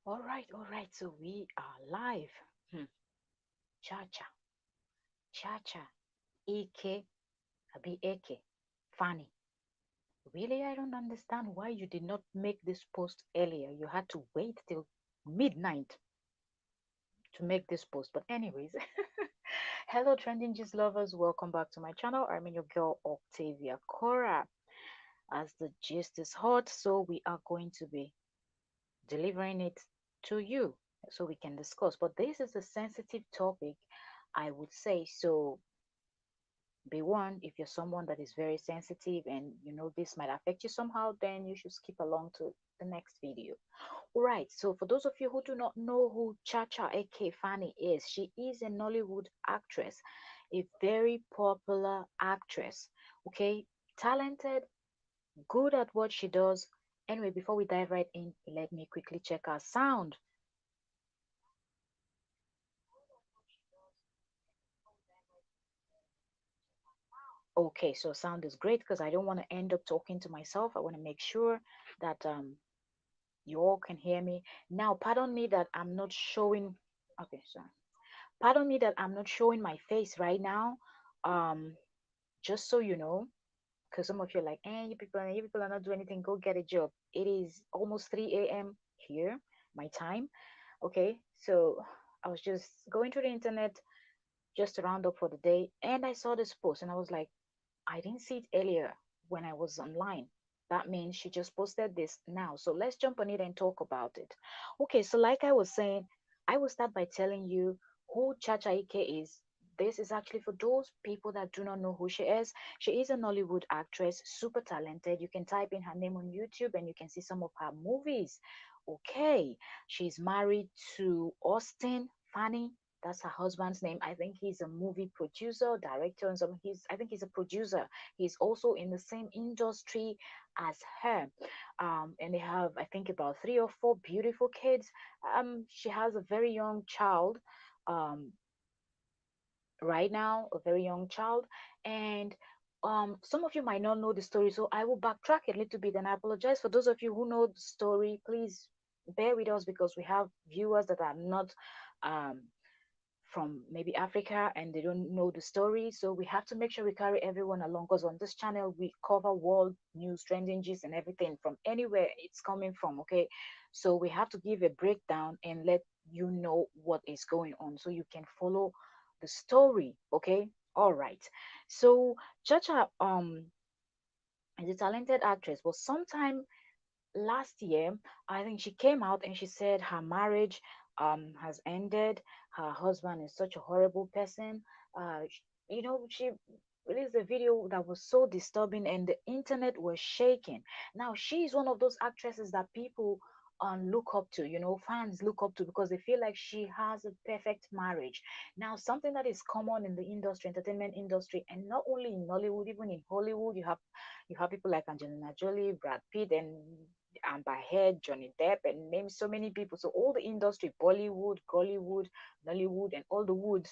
All right. So we are live. Hmm. Chacha, Chacha, Ike, Abi Eke, Fanny. Really, I don't understand why you did not make this post earlier. You had to wait till midnight to make this post. But anyways, hello, trending gist lovers. Welcome back to my channel. I'm your girl Octavia Cora. As the gist is hot, so we are going to be delivering it to you so we can discuss. But this is a sensitive topic, I would say. So be warned, if you're someone that is very sensitive and you know this might affect you somehow, then you should skip along to the next video. All right, so for those of you who do not know who Chacha aka Fanny is, she is a Nollywood actress, a very popular actress. Okay, talented, good at what she does. Anyway, before we dive right in, let me quickly check our sound. Okay, so sound is great because I don't want to end up talking to myself. I want to make sure that you all can hear me. Now, pardon me that I'm not showing. Okay, sorry. Pardon me that I'm not showing my face right now. Um, just so you know, because some of you are like, you people are not doing anything. Go get a job. It is almost 3 a.m. here, my time. Okay, so I was just going through the internet just to round up for the day, and I saw this post, and I was like, I didn't see it earlier when I was online. That means she just posted this now. So let's jump on it and talk about it. Okay, so like I was saying, I will start by telling you who Chacha Ike is. This is actually for those people that do not know who she is. She is a Nollywood actress, super talented. You can type in her name on YouTube and you can see some of her movies. Okay, she's married to Austin Fanny. That's her husband's name. I think he's a movie producer, director, and some. I think he's a producer. He's also in the same industry as her. And they have, I think, about three or four beautiful kids. She has a very young child. Um, right now, a very young child, and some of you might not know the story, so I will backtrack a little bit, and I apologize for those of you who know the story. Please bear with us because we have viewers that are not um from maybe Africa and they don't know the story. So we have to make sure we carry everyone along because on this channel we cover world news, trending gist, and everything from anywhere it's coming from. Okay, so we have to give a breakdown and let you know what is going on so you can follow the story. Okay, all right. So Chacha is a talented actress, but sometime last year, I think she came out and she said her marriage has ended. Her husband is such a horrible person. She released a video that was so disturbing and the internet was shaking. Now she's one of those actresses that people look up to, fans look up to because they feel like she has a perfect marriage. Now, something that is common in the industry, entertainment industry, and not only in Nollywood, even in Hollywood, you have people like Angelina Jolie, Brad Pitt, and Amber Heard, Johnny Depp, and name so many people. So all the industry, Bollywood, Gollywood, Nollywood, and all the woods,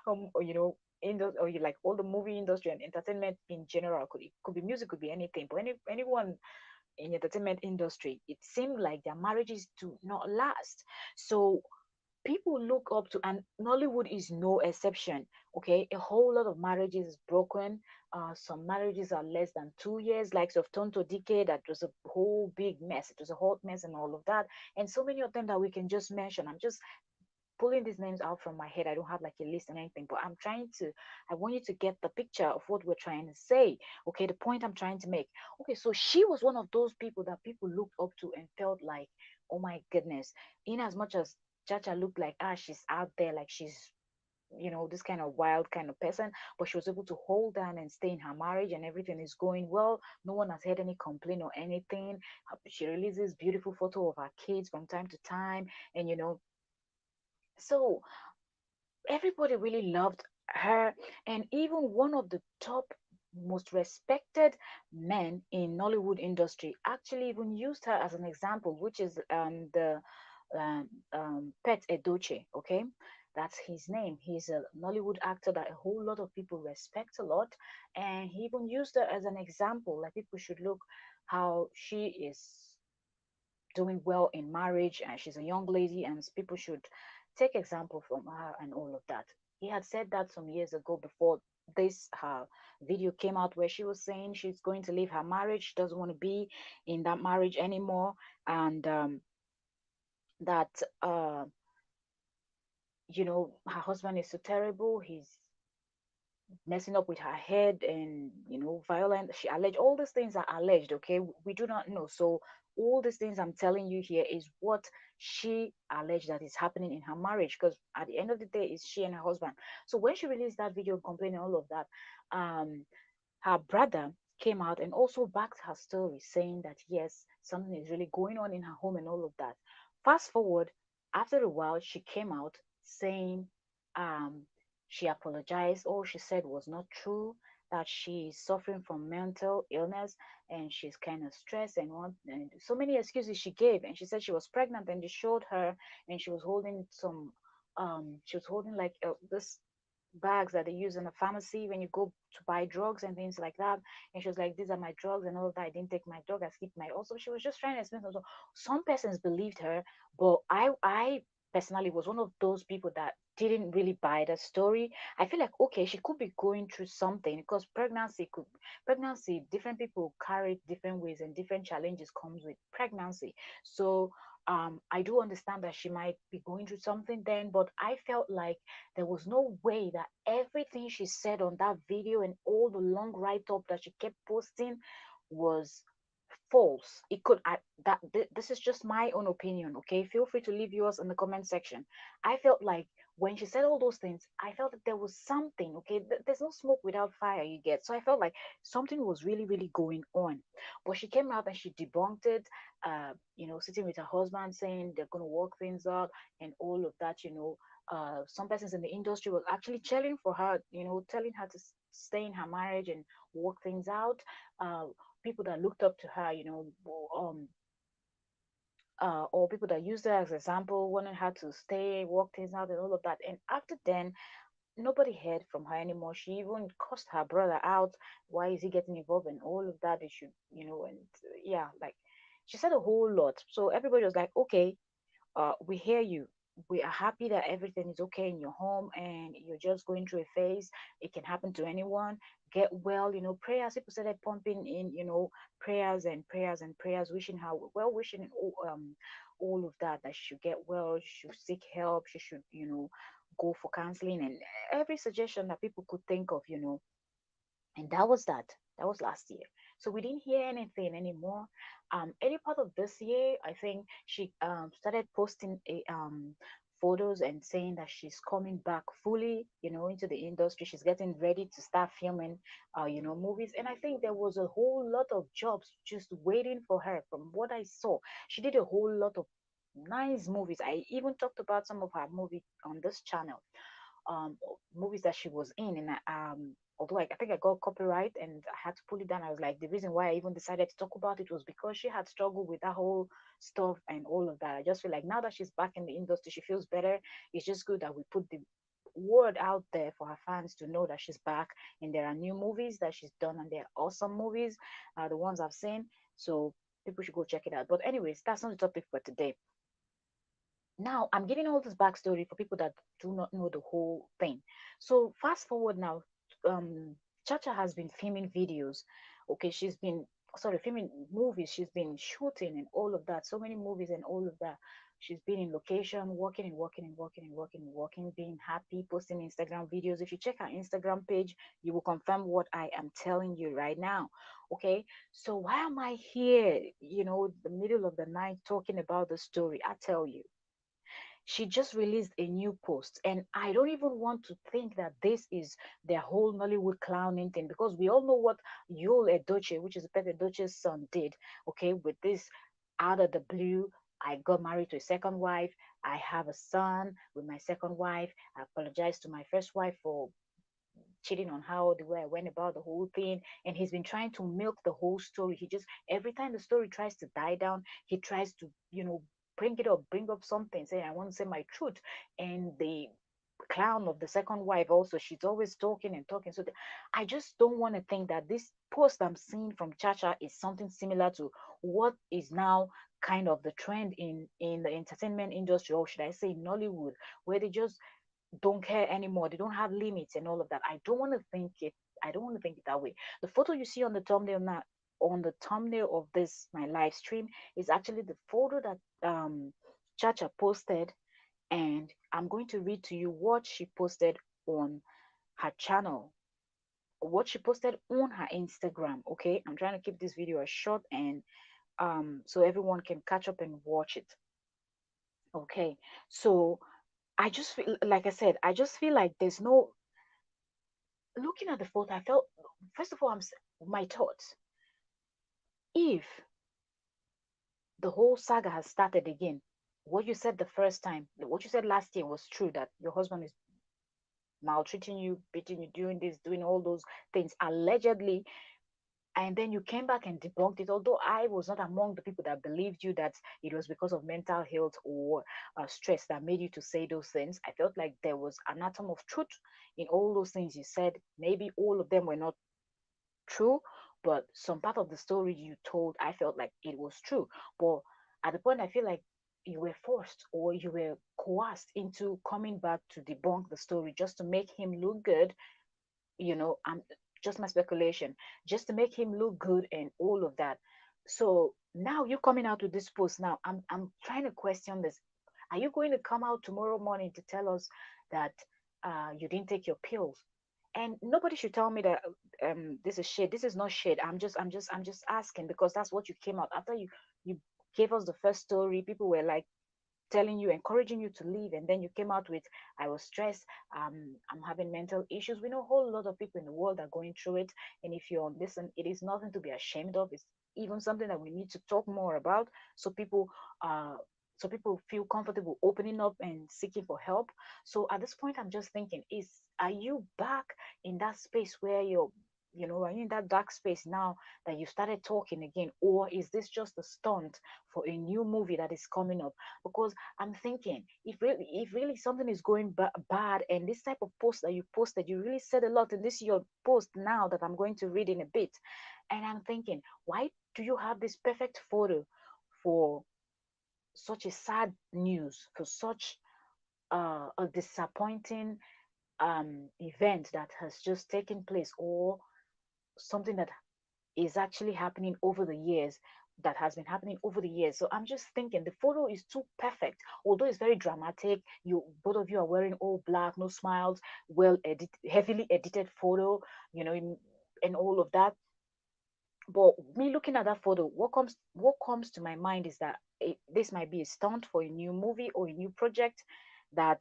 or, or you like all the movie industry and entertainment in general. Could be music, could be anything. But anyone in entertainment industry, it seemed like their marriages do not last. So people look up to, and Nollywood is no exception. Okay, a whole lot of marriages is broken. Some marriages are less than 2 years, like of Tonto Dike, that was a whole big mess. It was a hot mess and all of that, and so many of them that we can just mention. I'm just pulling these names out from my head. I don't have like a list and anything, but I want you to get the picture of what we're trying to say. Okay, the point I'm trying to make. Okay, so she was one of those people that people looked up to and felt like, oh my goodness, in as much as Chacha looked like, she's out there, like she's, this kind of wild kind of person, but she was able to hold down and stay in her marriage and everything is going well. No one has had any complaint or anything. She releases beautiful photo of her kids from time to time, and so everybody really loved her. And even one of the top most respected men in Nollywood industry actually even used her as an example, which is the Pet Edoche. Okay, that's his name. He's a Nollywood actor that a whole lot of people respect a lot, and he even used her as an example. Like people should look how she is, doing well in marriage, and she's a young lady, and people should take example from her and all of that. He had said that some years ago before this her video came out, where she was saying she's going to leave her marriage, she doesn't want to be in that marriage anymore, and that her husband is so terrible. He's messing up with her head and violent. She alleged all these things are alleged. Okay, we do not know. So all these things I'm telling you here is what she alleged that is happening in her marriage, because at the end of the day it's she and her husband. So when she released that video complaining all of that, um her brother came out and also backed her story, saying that yes, something is really going on in her home and all of that. Fast forward, after a while, she came out saying um, she apologized. All she said was not true, that she's suffering from mental illness and she's kind of stressed and so many excuses she gave. And she said she was pregnant and they showed her, and she was holding like this bags that they use in the pharmacy when you go to buy drugs and things like that. And she was like, "These are my drugs and all of that. I didn't take my drug. I skipped my." Also, she was just trying to explain. So some persons believed her, but I personally was one of those people that didn't really buy the story. I feel like okay, she could be going through something, because pregnancy, different people carry it different ways and different challenges comes with pregnancy. So I do understand that she might be going through something then, but I felt like there was no way that everything she said on that video and all the long write up that she kept posting was false. It could this is just my own opinion, okay? Feel free to leave yours in the comment section. I felt like when she said all those things, I felt that there was something, okay? There's no smoke without fire, you get. So I felt like something was really, really going on. But she came out and she debunked it, sitting with her husband saying they're going to work things out and all of that, some persons in the industry was actually cheering for her, telling her to stay in her marriage and work things out. People that looked up to her, or people that used her as example, wanted her to stay, work things out, and all of that. And after then, nobody heard from her anymore. She even cussed her brother out. Why is he getting involved in all of that? They should, and yeah, like she said a whole lot. So everybody was like, okay, we hear you. We are happy that everything is okay in your home and you're just going through a phase. It can happen to anyone. Get well, prayers. People started pumping in, prayers and prayers and prayers, wishing her well, wishing all of that, that she should get well, she should seek help, she should, go for counseling and every suggestion that people could think of, and that was that. That was last year. So we didn't hear anything anymore. Any part of this year, I think she started posting photos and saying that she's coming back fully, into the industry. She's getting ready to start filming, movies. And I think there was a whole lot of jobs just waiting for her. From what I saw, she did a whole lot of nice movies. I even talked about some of her movies on this channel, um movies that she was in. And although I think I got copyright and I had to pull it down, I was like, the reason why I even decided to talk about it was because she had struggled with that whole stuff and all of that. I just feel like now that she's back in the industry, she feels better. It's just good that we put the word out there for her fans to know that she's back, and there are new movies that she's done and they're awesome movies, the ones I've seen. So people should go check it out. But anyways, that's not the topic for today. Now I'm giving all this backstory for people that do not know the whole thing. So fast forward now, um Chacha has been filming videos. Okay, she's been, sorry, filming movies, she's been shooting and all of that, so many movies and all of that. She's been in location, working and working and working and working and working, being happy, posting Instagram videos. If you check her Instagram page, you will confirm what I am telling you right now. Okay, so why am I here, the middle of the night talking about the story? I tell you, she just released a new post, and I don't even want to think that this is their whole Nollywood clowning thing, because we all know what Yul Edochie, which is Pepe Edochie's son, did. Okay, with this, out of the blue, I got married to a second wife, I have a son with my second wife, I apologize to my first wife for cheating on her, the way I went about the whole thing. And he's been trying to milk the whole story. He just, every time the story tries to die down, he tries to, bring it up, bring up something, saying, I want to say my truth. And they clown of the second wife also. She's always talking and talking. So I just don't want to think that this post I'm seeing from Chacha is something similar to what is now kind of the trend in the entertainment industry, or should I say Nollywood, where they just don't care anymore. They don't have limits and all of that. I don't want to think it. I don't want to think it that way. The photo you see on the thumbnail now, on the thumbnail of this my live stream, is actually the photo that Chacha posted, and I'm going to read to you what she posted on her channel, what she posted on her Instagram. Okay, I'm trying to keep this video as short and so everyone can catch up and watch it. Okay, so I just feel, like I said, I just feel like there's no, looking at the photo, I felt, first of all, my thoughts. If the whole saga has started again, what you said the first time, what you said last year was true, that your husband is maltreating you, beating you, doing this, doing all those things allegedly, and then you came back and debunked it. Although I was not among the people that believed you that it was because of mental health or stress that made you to say those things, I felt like there was an atom of truth in all those things you said. Maybe all of them were not true, but some part of the story you told, I felt like it was true. But at the point, I feel like you were forced or you were coerced into coming back to debunk the story just to make him look good. I'm just my speculation, just to make him look good and all of that. So now you coming out with this post. Now I'm trying to question this. Are you going to come out tomorrow morning to tell us that you didn't take your pills? And nobody should tell me that this is shit. This is not shit. I'm just asking, because that's what you came out after you gave us the first story. People were like telling you, encouraging you to leave, and then you came out with, I was stressed, I'm having mental issues. We know a whole lot of people in the world are going through it, and if you're on this, and it is nothing to be ashamed of. It's even something that we need to talk more about, so people uh so people feel comfortable opening up and seeking for help. So at this point, I'm just thinking, are you back in that space where are you in that dark space now that you started talking again, or is this just a stunt for a new movie that is coming up? Because I'm thinking, if really something is going bad, and this type of post that you posted, you really said a lot in this your post now that I'm going to read in a bit, and I'm thinking, why do you have this perfect photo for such a sad news, for such a disappointing event that has just taken place, or something that is actually happening over the years, that has been happening over the years? So I'm just thinking the photo is too perfect. Although it's very dramatic, you both of you are wearing all black, no smiles, heavily edited photo, and all of that. But me looking at that photo, what comes to my mind is that this might be a stunt for a new movie or a new project that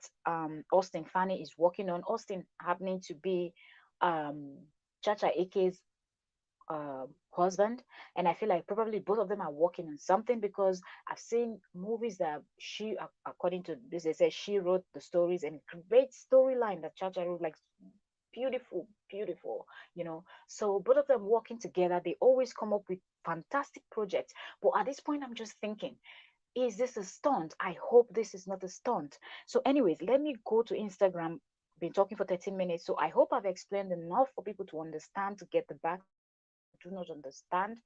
Austin Fanny is working on. Austin happening to be um Chacha AK's husband, and I feel like probably both of them are working on something, because I've seen movies that according to this, they say she wrote the stories, and great storyline that Chacha wrote, like beautiful, beautiful, so both of them working together, they always come up with fantastic projects. But at this point, I'm just thinking, is this a stunt? I hope this is not a stunt. So anyways, let me go to Instagram. Been talking for 13 minutes, so I hope I've explained enough for people to understand, to get the backstory. Those that do not understand,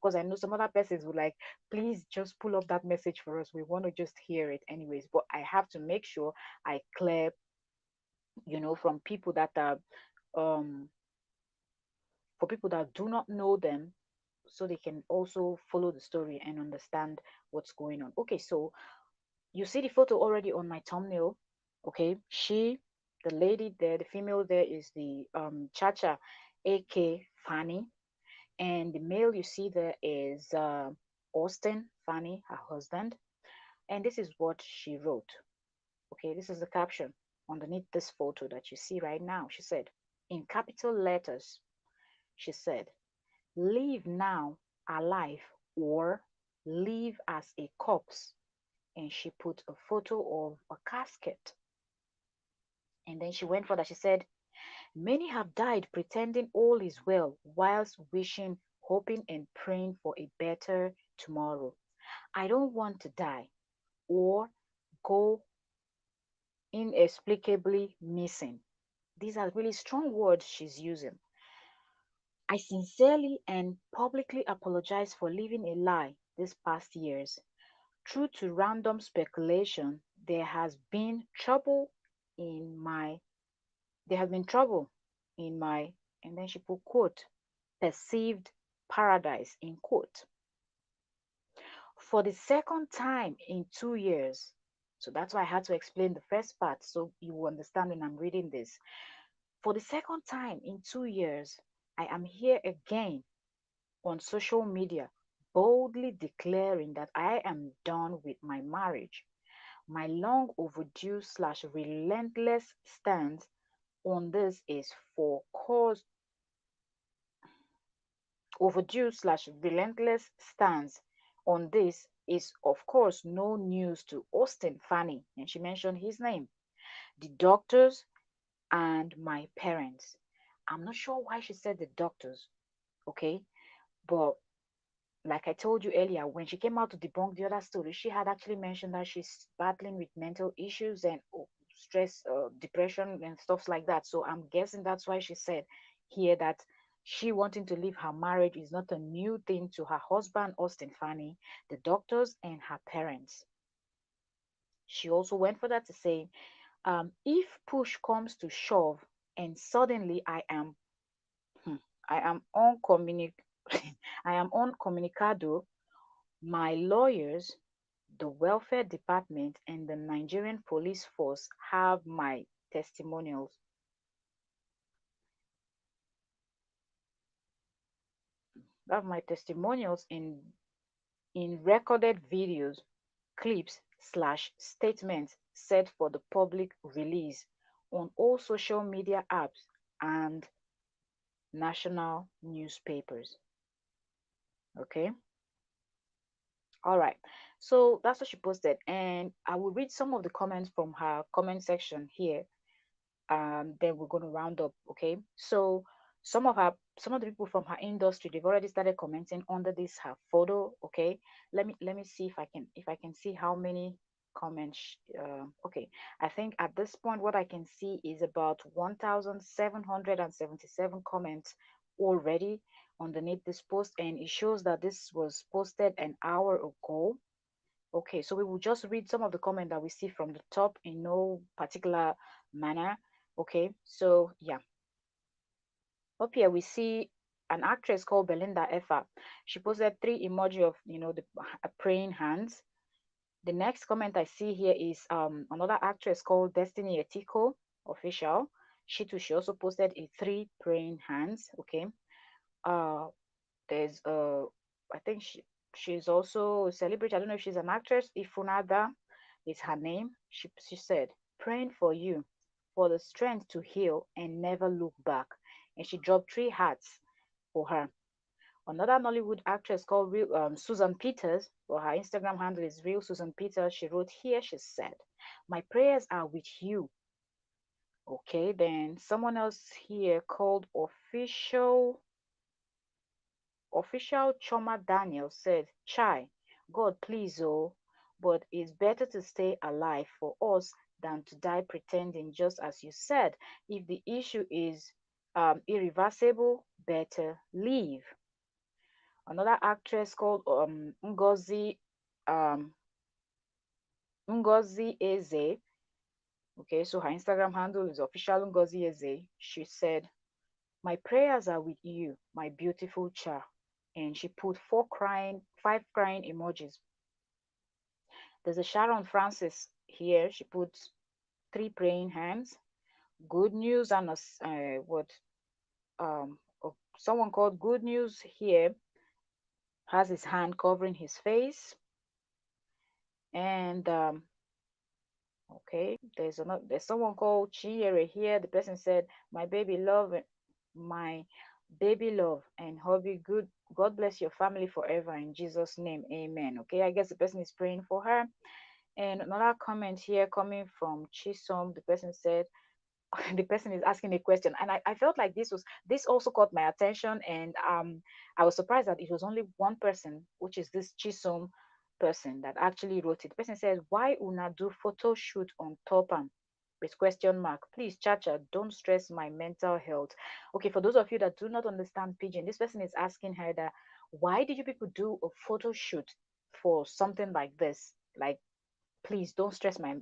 because I know some other persons would like, please just pull up that message for us, we want to just hear it anyways. But I have to make sure I clear, from people that are um for people that do not know them, so they can also follow the story and understand what's going on. Okay, so you see the photo already on my thumbnail. Okay, the lady there, the female there, is the Chacha, aka Fanny, and the male you see there is Austin Fanny, her husband. And this is what she wrote. Okay, this is the caption underneath this photo that you see right now. She said, in capital letters, she said, "Live now alive, or live as a corpse." And she put a photo of a casket. And then she went further. She said, "Many have died pretending all is well, whilst wishing, hoping, and praying for a better tomorrow. I don't want to die or go inexplicably missing. These are really strong words she's using. I sincerely and publicly apologize for living a lie these past years. True to random speculation, in my there has been trouble in my, and then she put quote, perceived paradise in quote. For the second time in 2 years. So that's why I had to explain the first part so you will understand when I'm reading this. For the second time in 2 years, I am here again on social media, boldly declaring that I am done with my marriage. My long overdue slash relentless stance on this is for cause overdue slash relentless stance on this is of course no news to Austin Fanny, and she mentioned his name, the doctors, and my parents. I'm not sure why she said the doctors, okay, but like I told you earlier, when she came out to debunk the other story, she had actually mentioned that she's battling with mental issues and stress, depression, and stuff like that. So I'm guessing that's why she said here that she wanting to leave her marriage is not a new thing to her husband, Austin Fanny, the doctors, and her parents. She also went further to say, if push comes to shove and suddenly hmm, I am I am uncommunicado, my lawyers, the welfare department, and the Nigerian police force have my testimonials in recorded videos, clips slash statements set for the public release on all social media apps and national newspapers. Okay. All right. So that's what she posted. And I will read some of the comments from her comment section here. Then we're going to round up. Okay. So some of the people from her industry, they've already started commenting under this her photo. Okay. Let me see if I can see how many comments. Okay. I think at this point what I can see is about 1,777 comments already underneath this post, and it shows that this was posted an hour ago. Okay, so we will just read some of the comment that we see from the top in no particular manner. Okay, so yeah, up here we see an actress called Belinda Effa. She posted three emoji of the praying hands. The next comment I see here is another actress called Destiny Etiko official. She also posted a three praying hands. Okay, uh there's I think she's also a celebrity. I don't know if she's an actress. Ifunada is her name. She said, praying for you for the strength to heal and never look back. And she dropped three hearts for her. Another Nollywood actress called Susan Peters, or her Instagram handle is Real Susan Peters. She wrote here, she said, my prayers are with you. Okay, then someone else here called Official Choma Daniel said, Chai, God please oh, but it's better to stay alive for us than to die pretending, just as you said. If the issue is irreversible, better leave. Another actress called um, Ngozi Eze. Okay, so her Instagram handle is official Ngozi Eze. She said, my prayers are with you, my beautiful child. And she put five crying emojis. There's a Sharon Francis here. She put three praying hands. Good news and what someone called good news here has his hand covering his face. And okay, there's someone called Chiere here. The person said, my baby love and hobby, good. God bless your family forever in Jesus' name, amen. Okay, I guess the person is praying for her. And another comment here coming from Chisom, the person said, the person is asking a question, and I felt like this also caught my attention, and I was surprised that it was only one person, which is this Chisom person, that actually wrote it. The person says, why una do photo shoot on top am? with question mark. Please, Chacha, don't stress my mental health. Okay, for those of you that do not understand pidgin, this person is asking her that why did you people do a photo shoot for something like this? Like, please don't stress my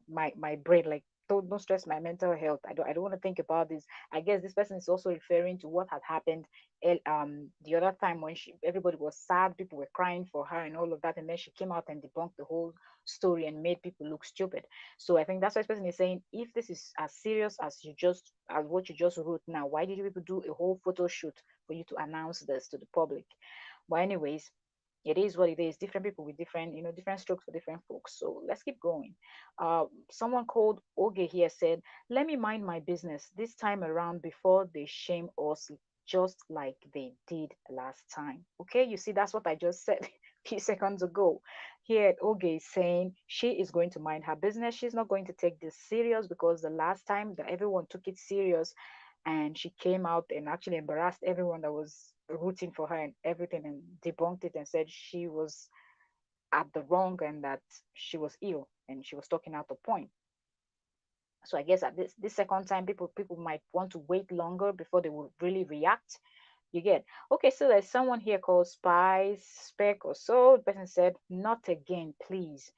brain, like don't stress my mental health. I don't want to think about this. I guess this person is also referring to what had happened the other time when she everybody was sad, people were crying for her and all of that, and then she came out and debunked the whole story and made people look stupid. So I think that's why this person is saying, if this is as serious as what you just wrote now, why did you people do a whole photo shoot for you to announce this to the public? But anyways, it is what it is. Different people with different, different strokes for different folks. So let's keep going. Someone called Oge here said, let me mind my business this time around before they shame us just like they did last time. Okay, you see, that's what I just said a few seconds ago. Here, Oge is saying she is going to mind her business. She's not going to take this serious because the last time that everyone took it serious, and she came out and actually embarrassed everyone that was rooting for her and everything, and debunked it and said she was at the wrong and that she was ill and she was talking out of point. So I guess at this second time, people might want to wait longer before they will really react. You get. Okay, so there's someone here called Spice Speck or so. The person said, not again, please,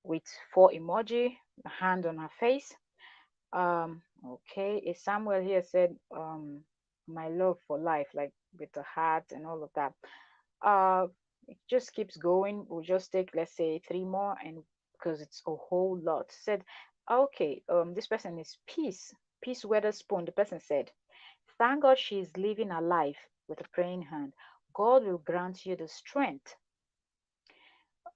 with four emoji, a hand on her face. Okay, a Samuel here said, my love for life, like with the heart and all of that. Uh, it just keeps going. We'll just take, let's say, three more, and because it's a whole lot. Said, okay, this person is Peace Weatherspoon. The person said, thank God she's living her life with a praying hand. God will grant you the strength.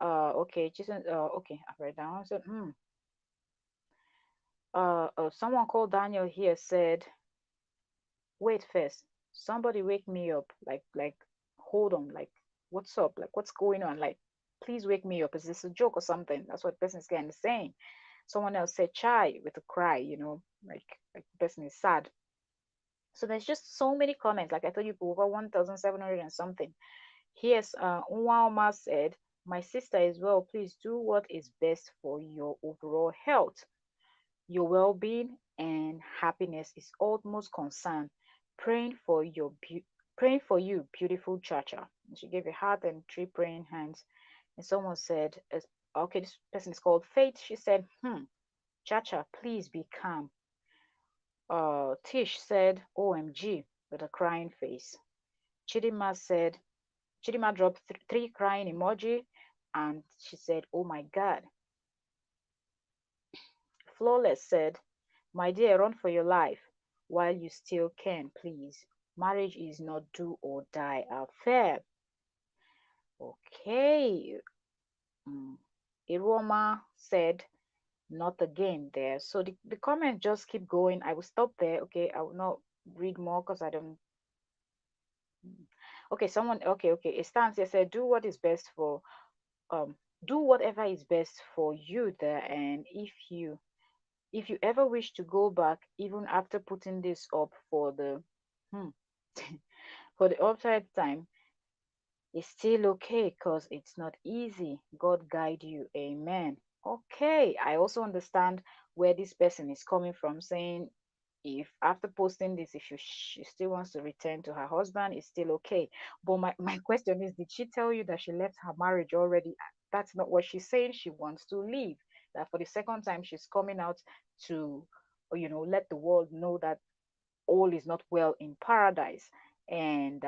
Okay, Jason, okay, I've read down. So, someone called Daniel here said, wait first, somebody wake me up, like hold on, like what's up, like what's going on, like please wake me up, is this a joke or something? That's what the person is kind of saying. Someone else said chai with a cry, like the person is sad. So there's just so many comments, like I told you, over 1,700 and something. Here's Unwauma said, my sister is well, please do what is best for your overall health. Your well-being and happiness is utmost concern. Praying for praying for you, beautiful Chacha. And she gave a heart and three praying hands. And someone said, okay, this person is called Faith. She said, Chacha, please be calm. Tish said, OMG, with a crying face. Chidima said, Chidima dropped three crying emoji, and she said, oh my God. Flawless said, my dear, run for your life while you still can, please. Marriage is not do or die affair. Okay. Mm. Iroma said, not again there. So the comments just keep going. I will stop there. Okay. I will not read more because I don't. Okay. Someone, okay. Estancia said, do what is best for, um, do whatever is best for you there. And if you ever wish to go back, even after putting this up for the hmm, for the upside time, it's still okay because it's not easy. God guide you. Amen. Okay, I also understand where this person is coming from, saying if after posting this, if she still wants to return to her husband, it's still okay. But my question is, did she tell you that she left her marriage already? That's not what she's saying. She wants to leave. That for the second time, she's coming out to, let the world know that all is not well in paradise. And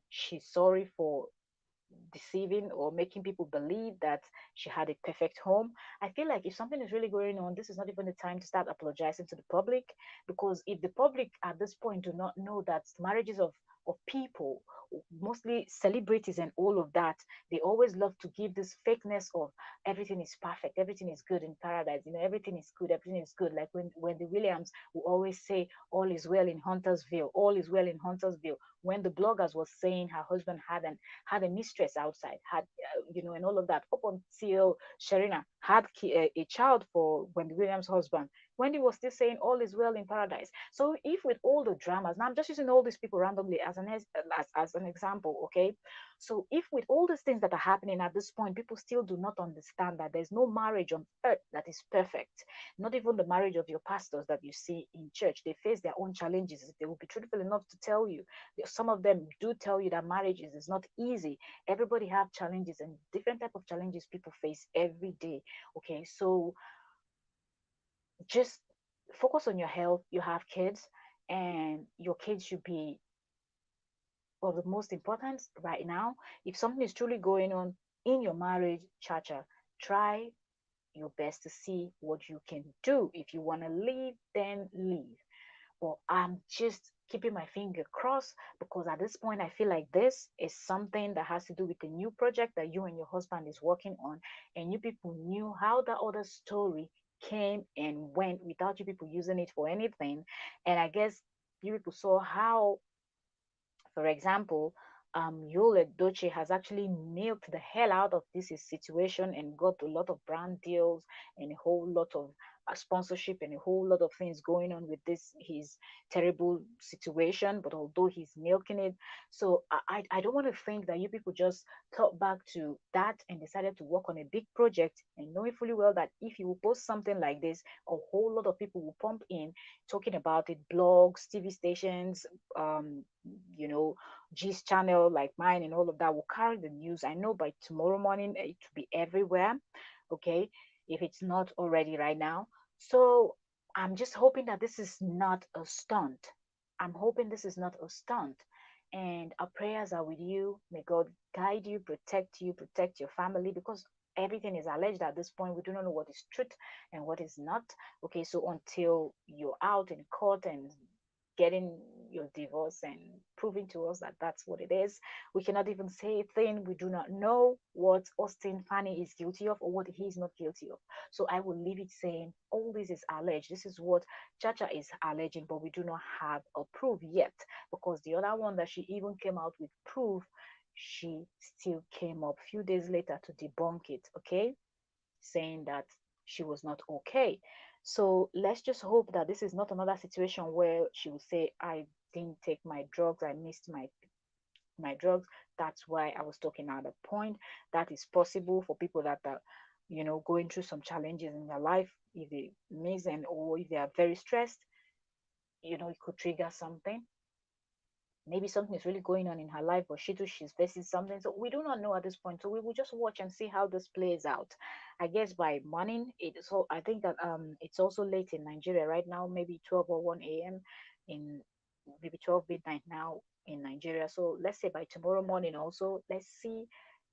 she's sorry for deceiving or making people believe that she had a perfect home. I feel like if something is really going on, this is not even the time to start apologizing to the public, because if the public at this point do not know that marriages of people, mostly celebrities and all of that, they always love to give this fakeness of everything is perfect, everything is good in paradise, everything is good, everything is good. Like when the Williams will always say all is well in Huntersville, all is well in Huntersville. When the bloggers was saying her husband had a mistress outside, had and all of that, up until Sharina had a child for Wendy Williams' husband. Wendy was still saying all is well in paradise. So if with all the dramas, now I'm just using all these people randomly as as an example, okay? So if with all these things that are happening at this point, people still do not understand that there's no marriage on earth that is perfect. Not even the marriage of your pastors that you see in church. They face their own challenges. They will be truthful enough to tell you. Some of them do tell you that marriage is not easy. Everybody have challenges and different type of challenges people face every day. Okay, so just focus on your health. You have kids, and your kids should be of the most importance right now. If something is truly going on in your marriage, Chacha, try your best to see what you can do. If you want to leave, then leave. But I'm just keeping my finger crossed, because at this point I feel like this is something that has to do with a new project that you and your husband is working on, and you people knew how that other story came and went without you people using it for anything. And I guess you people saw how, for example, Yul Edochie has actually milked the hell out of this situation and got a lot of brand deals and a whole lot of sponsorship and a whole lot of things going on with this his terrible situation. But although he's milking it, so I don't want to think that you people just thought back to that and decided to work on a big project, and knowing fully well that if you will post something like this, a whole lot of people will pump in talking about it, blogs, TV stations, um, you know, G's channel like mine and all of that will carry the news. I know by tomorrow morning it will be everywhere, okay, if it's not already right now. So I'm just hoping that this is not a stunt. I'm hoping this is not a stunt. And our prayers are with you. May God guide you, protect your family, because everything is alleged at this point. We do not know what is truth and what is not. Okay, so until you're out in court and getting your divorce and proving to us that that's what it is, we cannot even say a thing. We do not know what Austin Fanny is guilty of or what he's not guilty of. So I will leave it saying all this is alleged. This is what Chacha is alleging, but we do not have a proof yet, because the other one that she even came out with proof, she still came up a few days later to debunk it, okay, saying that she was not okay. So let's just hope that this is not another situation where she will say, I didn't take my drugs, I missed my drugs. That's why I was talking at a point. That is possible for people that are, going through some challenges in their life. If they miss, and or if they are very stressed, it could trigger something. Maybe something is really going on in her life, but she too, she's facing something. So we do not know at this point. So we will just watch and see how this plays out. I guess by morning, so I think that it's also late in Nigeria right now, maybe 12 or 1 a.m. in maybe 12 midnight now in Nigeria. So let's say by tomorrow morning also, let's see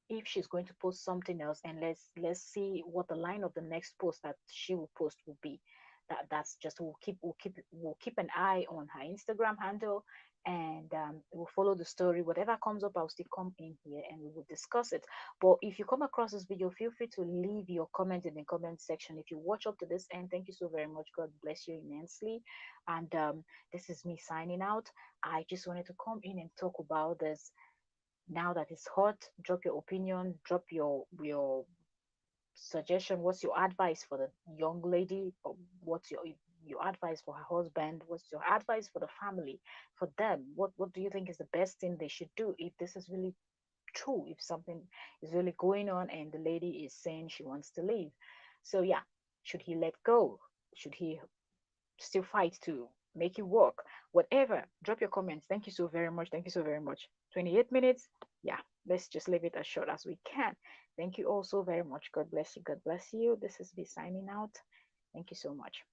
if she's going to post something else, and let's see what the line of the next post that she will post will be. That's just, we'll keep an eye on her Instagram handle, and we'll follow the story. Whatever comes up, I'll still come in here and we will discuss it. But if you come across this video, feel free to leave your comment in the comment section. If you watch up to this end, thank you so very much. God bless you immensely. And this is me signing out. I just wanted to come in and talk about this now that it's hot. Drop your opinion, drop your suggestion. What's your advice for the young lady? Or what's your advice for her husband? What's your advice for the family, for them? What do you think is the best thing they should do if this is really true, if something is really going on and the lady is saying she wants to leave? So yeah, should he let go? Should he still fight to make it work? Whatever, drop your comments. Thank you so very much. Thank you so very much. 28 minutes. Yeah, let's just leave it as short as we can. Thank you all so very much. God bless you. God bless you. This is me signing out. Thank you so much.